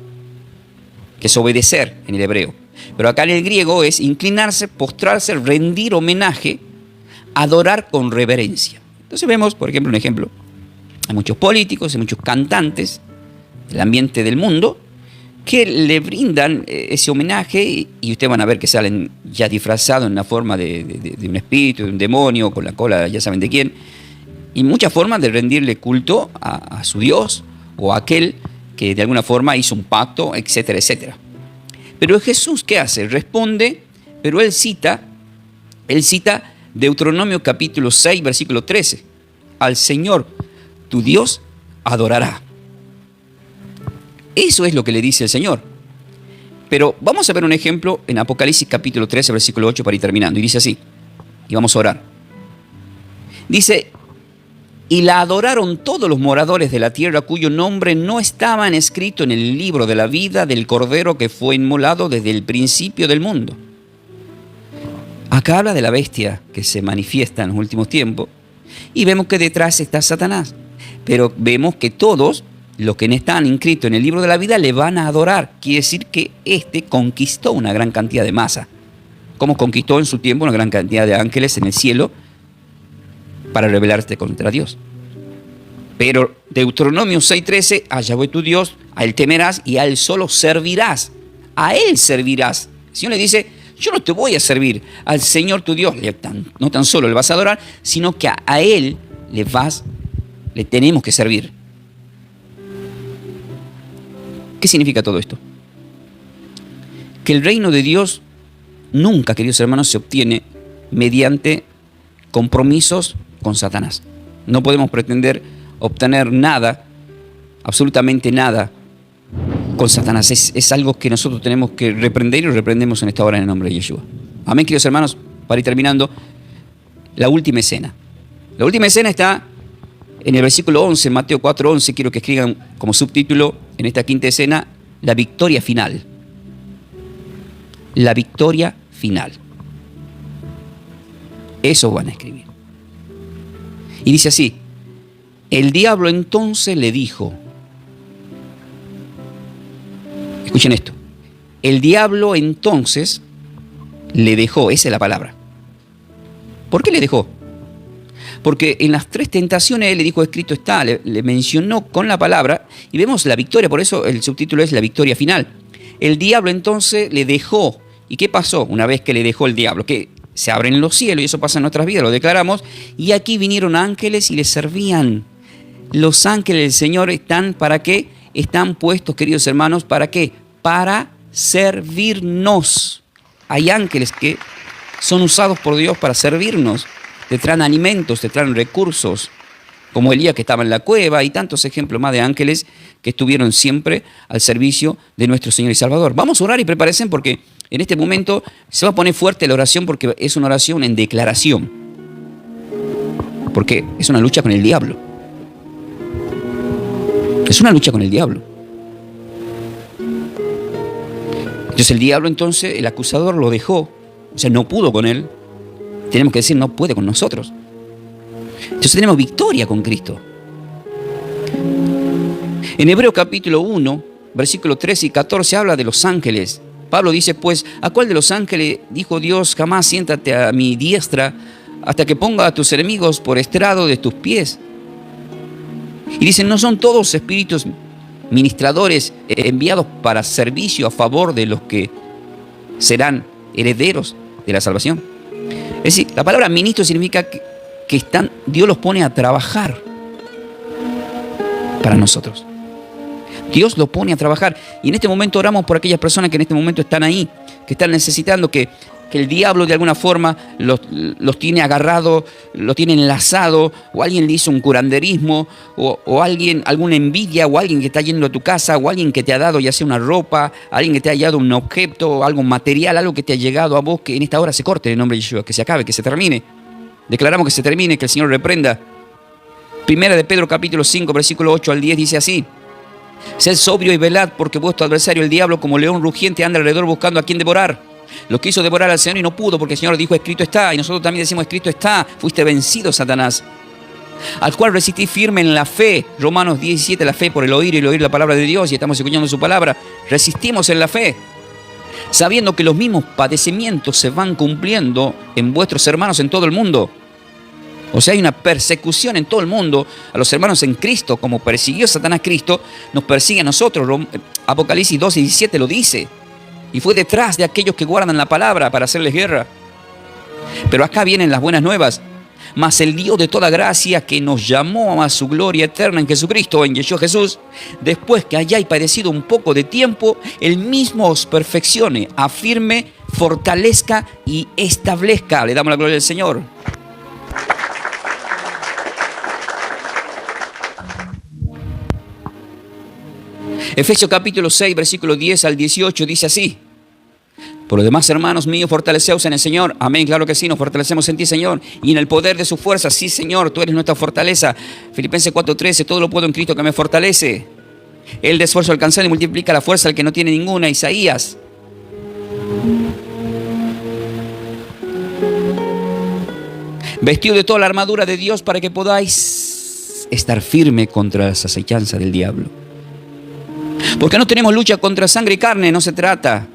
que es obedecer en el hebreo. Pero acá en el griego es inclinarse, postrarse, rendir homenaje, adorar con reverencia. Entonces vemos, por ejemplo, un ejemplo. Hay muchos políticos, hay muchos cantantes del ambiente del mundo que le brindan ese homenaje, y ustedes van a ver que salen ya disfrazados en la forma de un espíritu, de un demonio, con la cola ya saben de quién, y muchas formas de rendirle culto a su Dios o a aquel que de alguna forma hizo un pacto, etcétera, etcétera. Pero Jesús, ¿qué hace? Responde, pero él cita Deuteronomio capítulo 6, versículo 13. Al Señor tu Dios adorará. Eso es lo que le dice el Señor. Pero vamos a ver un ejemplo en Apocalipsis capítulo 13, versículo 8 para ir terminando. Y dice así, y vamos a orar. Dice, y la adoraron todos los moradores de la tierra cuyo nombre no estaban escrito en el libro de la vida del Cordero que fue inmolado desde el principio del mundo. Acá habla de la bestia que se manifiesta en los últimos tiempos y vemos que detrás está Satanás. Pero vemos que todos los que no están inscritos en el libro de la vida le van a adorar. Quiere decir que este conquistó una gran cantidad de masa, como conquistó en su tiempo una gran cantidad de ángeles en el cielo para rebelarte contra Dios. Pero Deuteronomio 6:13, a Yahweh tu Dios, a Él temerás y a Él solo servirás. A Él servirás. El Señor le dice, yo no te voy a servir al Señor tu Dios, no tan solo le vas a adorar, sino que a Él le tenemos que servir. ¿Qué significa todo esto? Que el reino de Dios nunca, queridos hermanos, se obtiene mediante compromisos con Satanás. No podemos pretender obtener nada, absolutamente nada, con Satanás. Es algo que nosotros tenemos que reprender y lo reprendemos en esta hora en el nombre de Yeshua. Amén, queridos hermanos. Para ir terminando, la última escena. La última escena está en el versículo 11, Mateo 4:11. Quiero que escriban como subtítulo en esta quinta escena, la victoria final. La victoria final. Eso van a escribir. Y dice así, el diablo entonces le dijo, escuchen esto, el diablo entonces le dejó, esa es la palabra. ¿Por qué le dejó? Porque en las tres tentaciones él le dijo, escrito está, le mencionó con la palabra y vemos la victoria, por eso el subtítulo es la victoria final. El diablo entonces le dejó. ¿Y qué pasó una vez que le dejó el diablo? Que se abren los cielos y eso pasa en nuestras vidas, lo declaramos. Y aquí vinieron ángeles y les servían. Los ángeles del Señor están, ¿para qué? Están puestos, queridos hermanos, ¿para qué? Para servirnos. Hay ángeles que son usados por Dios para servirnos. Te traen alimentos, te traen recursos, como Elías que estaba en la cueva, y tantos ejemplos más de ángeles que estuvieron siempre al servicio de nuestro Señor y Salvador. Vamos a orar y prepárense porque en este momento se va a poner fuerte la oración porque es una oración en declaración. Porque es una lucha con el diablo. Es una lucha con el diablo. Entonces el diablo, entonces, el acusador lo dejó, o sea, no pudo con él. Tenemos que decir, no puede con nosotros. Entonces tenemos victoria con Cristo. En Hebreos capítulo 1, versículos 13 y 14 habla de los ángeles. Pablo dice, pues, ¿a cuál de los ángeles dijo Dios, jamás siéntate a mi diestra hasta que ponga a tus enemigos por estrado de tus pies? Y dicen, ¿no son todos espíritus ministradores enviados para servicio a favor de los que serán herederos de la salvación? Es decir, la palabra ministro significa que Dios los pone a trabajar para nosotros. Dios los pone a trabajar. Y en este momento oramos por aquellas personas que en este momento están ahí, que están necesitando que el diablo de alguna forma los tiene agarrados, los tiene enlazados, o alguien le hizo un curanderismo, o alguien, alguna envidia, o alguien que está yendo a tu casa, o alguien que te ha dado ya sea una ropa, alguien que te ha dado un objeto, algo material, algo que te ha llegado a vos, que en esta hora se corte en el nombre de Yeshua, que se acabe, que se termine. Declaramos que se termine, que el Señor reprenda. Primera de Pedro capítulo 5, versículo 8 al 10 dice así: sed sobrio y velad, porque vuestro adversario el diablo como león rugiente anda alrededor buscando a quien devorar. Lo quiso devorar al Señor y no pudo, porque el Señor dijo, escrito está. Y nosotros también decimos, escrito está. Fuiste vencido, Satanás. Al cual resistí firme en la fe. Romanos 17, la fe por el oír y el oír la palabra de Dios. Y estamos escuchando su palabra. Resistimos en la fe, sabiendo que los mismos padecimientos se van cumpliendo en vuestros hermanos en todo el mundo. O sea, hay una persecución en todo el mundo a los hermanos en Cristo. Como persiguió Satanás a Cristo, nos persigue a nosotros. Apocalipsis 2 y 17 lo dice. Y fue detrás de aquellos que guardan la palabra para hacerles guerra. Pero acá vienen las buenas nuevas. Mas el Dios de toda gracia, que nos llamó a su gloria eterna en Jesucristo, en Yeshua Jesús, después que hayáis padecido un poco de tiempo, Él mismo os perfeccione, afirme, fortalezca y establezca. Le damos la gloria al Señor. Efesios capítulo 6, versículo 10 al 18 dice así: por lo demás, hermanos míos, fortaleceos en el Señor. Amén, claro que sí, nos fortalecemos en ti, Señor. Y en el poder de su fuerza. Sí, Señor, tú eres nuestra fortaleza. Filipenses 4:13, todo lo puedo en Cristo que me fortalece. Él de esfuerzo alcanzado y multiplica la fuerza al que no tiene ninguna. Isaías. Vestido de toda la armadura de Dios para que podáis estar firme contra las acechanzas del diablo. Porque no tenemos lucha contra sangre y carne, no se trata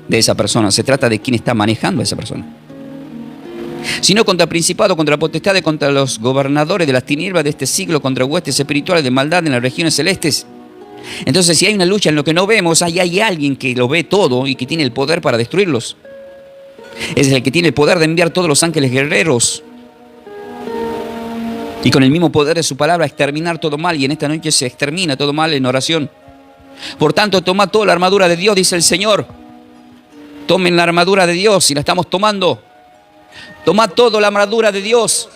de esa persona, se trata de quién está manejando a esa persona, sino contra principados, contra potestades, contra los gobernadores de las tinieblas de este siglo, contra huestes espirituales de maldad en las regiones celestes. Entonces, si hay una lucha en lo que no vemos, ahí hay alguien que lo ve todo y que tiene el poder para destruirlos. Es el que tiene el poder de enviar todos los ángeles guerreros y con el mismo poder de su palabra exterminar todo mal. Y en esta noche se extermina todo mal en oración. Por tanto, toma toda la armadura de Dios, dice el Señor. Tomen la armadura de Dios y la estamos tomando. Tomad toda la armadura de Dios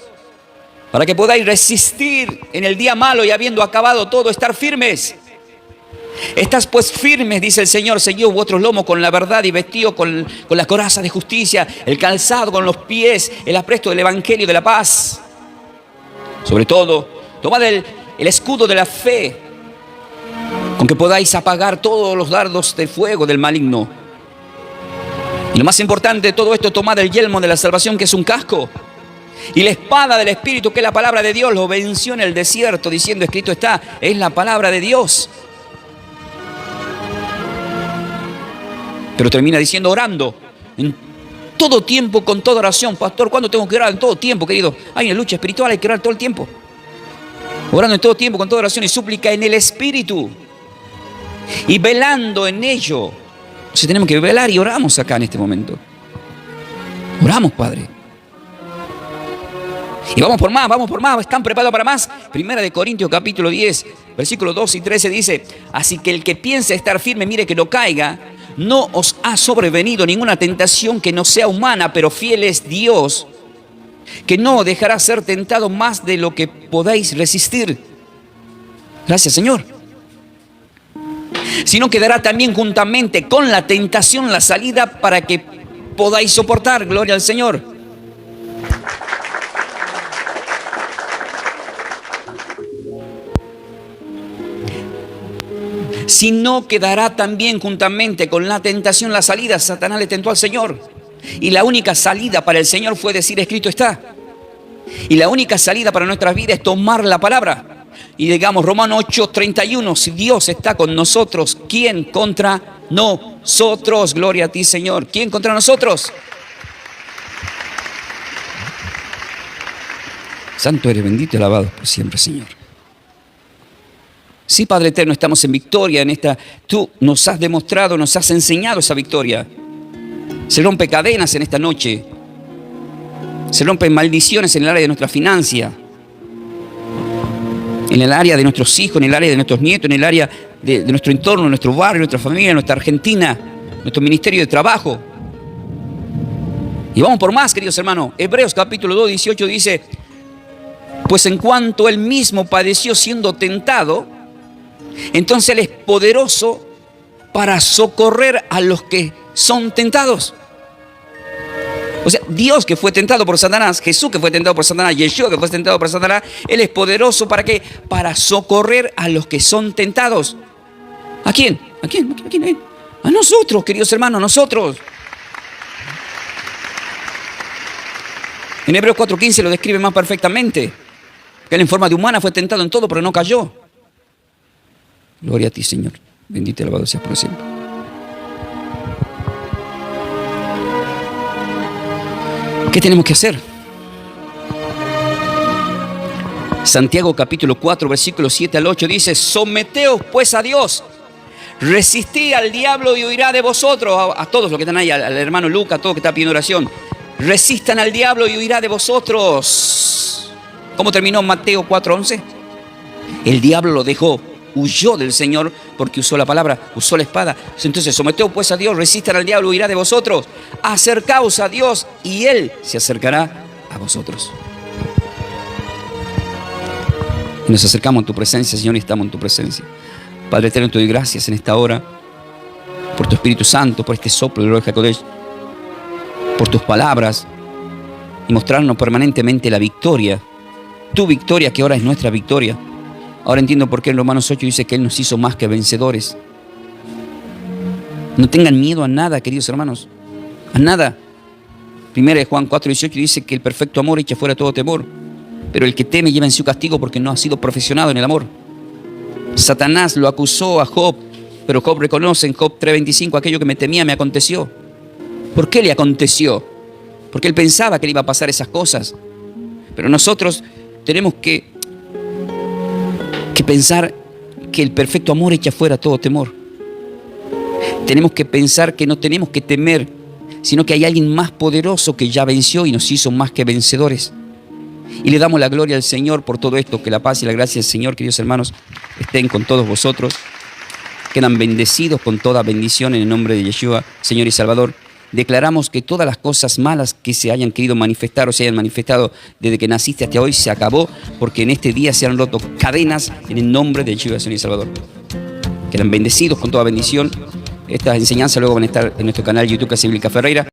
para que podáis resistir en el día malo y habiendo acabado todo, estar firmes. Estás pues firmes, dice el Señor, ceñidos vuestros lomos con la verdad y vestidos con la coraza de justicia, el calzado con los pies, el apresto del evangelio de la paz. Sobre todo, tomad el escudo de la fe con que podáis apagar todos los dardos de fuego del maligno. Y lo más importante de todo esto, tomad el yelmo de la salvación, que es un casco, y la espada del Espíritu, que es la palabra de Dios. Lo venció en el desierto diciendo, escrito está, es la palabra de Dios. Pero termina diciendo, orando en todo tiempo, con toda oración. Pastor, ¿cuándo tengo que orar? En todo tiempo, querido. Hay una lucha espiritual, hay que orar todo el tiempo. Orando en todo tiempo, con toda oración y súplica en el Espíritu, y velando en ello. Entonces tenemos que velar y oramos acá en este momento. Oramos, Padre. Y vamos por más. ¿Están preparados para más? Primera de Corintios capítulo 10, versículos 2 y 13 dice: así que el que piense estar firme, mire que no caiga. No os ha sobrevenido ninguna tentación que no sea humana, pero fiel es Dios, que no dejará ser tentado más de lo que podáis resistir. Gracias, Señor. Sino que dará también juntamente con la tentación la salida para que podáis soportar. Gloria al Señor. Sino que dará también juntamente con la tentación la salida. Satanás le tentó al Señor. Y la única salida para el Señor fue decir, escrito está. Y la única salida para nuestras vidas es tomar la palabra. Y digamos, Romanos 8:31, si Dios está con nosotros, ¿quién contra nosotros? Gloria a ti, Señor. ¿Quién contra nosotros? Santo eres, bendito y alabado por siempre, Señor. Sí, Padre eterno, estamos en victoria en esta. Tú nos has demostrado, nos has enseñado esa victoria. Se rompen cadenas en esta noche. Se rompen maldiciones en el área de nuestra financia, en el área de nuestros hijos, en el área de nuestros nietos, en el área de nuestro entorno, nuestro barrio, nuestra familia, nuestra Argentina, nuestro ministerio de trabajo. Y vamos por más, queridos hermanos. Hebreos capítulo 2, 18 dice: pues en cuanto él mismo padeció siendo tentado, entonces él es poderoso para socorrer a los que son tentados. O sea, Dios que fue tentado por Satanás, Jesús que fue tentado por Satanás, Yeshua que fue tentado por Satanás, Él es poderoso ¿para qué? Para socorrer a los que son tentados. ¿A quién? ¿A quién? ¿A quién? A nosotros, queridos hermanos, a nosotros. En Hebreos 4:15 lo describe más perfectamente. Que Él en forma de humana fue tentado en todo, pero no cayó. Gloria a ti, Señor. Bendito y alabado seas por siempre. ¿Qué tenemos que hacer? Santiago capítulo 4, versículos 7 al 8 dice: someteos pues a Dios, resistid al diablo y huirá de vosotros. A todos los que están ahí, al hermano Lucas, a todos los que están pidiendo oración. Resistan al diablo y huirá de vosotros. ¿Cómo terminó Mateo 4:11? El diablo lo dejó, huyó del Señor porque usó la palabra, usó la espada. Entonces, someteos pues a Dios, resistan al diablo, huirá de vosotros. Acercaos a Dios y Él se acercará a vosotros. Y nos acercamos en tu presencia, Señor, y estamos en tu presencia. Padre eterno, te doy gracias en esta hora por tu Espíritu Santo, por este soplo del Ruach HaKodesh, por tus palabras y mostrarnos permanentemente la victoria, tu victoria que ahora es nuestra victoria. Ahora entiendo por qué en Romanos 8 dice que Él nos hizo más que vencedores. No tengan miedo a nada, queridos hermanos, a nada. Primera de Juan 4:18 dice que el perfecto amor echa fuera todo temor, pero el que teme lleva en su castigo porque no ha sido perfeccionado en el amor. Satanás lo acusó a Job, pero Job reconoce en Job 3:25, aquello que me temía me aconteció. ¿Por qué le aconteció? Porque él pensaba que le iba a pasar esas cosas. Pero nosotros tenemos que pensar que el perfecto amor echa fuera todo temor. Tenemos que pensar que no tenemos que temer, sino que hay alguien más poderoso que ya venció y nos hizo más que vencedores. Y le damos la gloria al Señor por todo esto. Que la paz y la gracia del Señor, queridos hermanos, estén con todos vosotros. Quedan bendecidos con toda bendición en el nombre de Yeshua, Señor y Salvador. Declaramos que todas las cosas malas que se hayan querido manifestar o se hayan manifestado desde que naciste hasta hoy se acabó, porque en este día se han roto cadenas en el nombre de Yeshua, Señor y Salvador. Quedan bendecidos con toda bendición. Estas enseñanzas luego van a estar en nuestro canal YouTube Casa Bíblica Ferreira.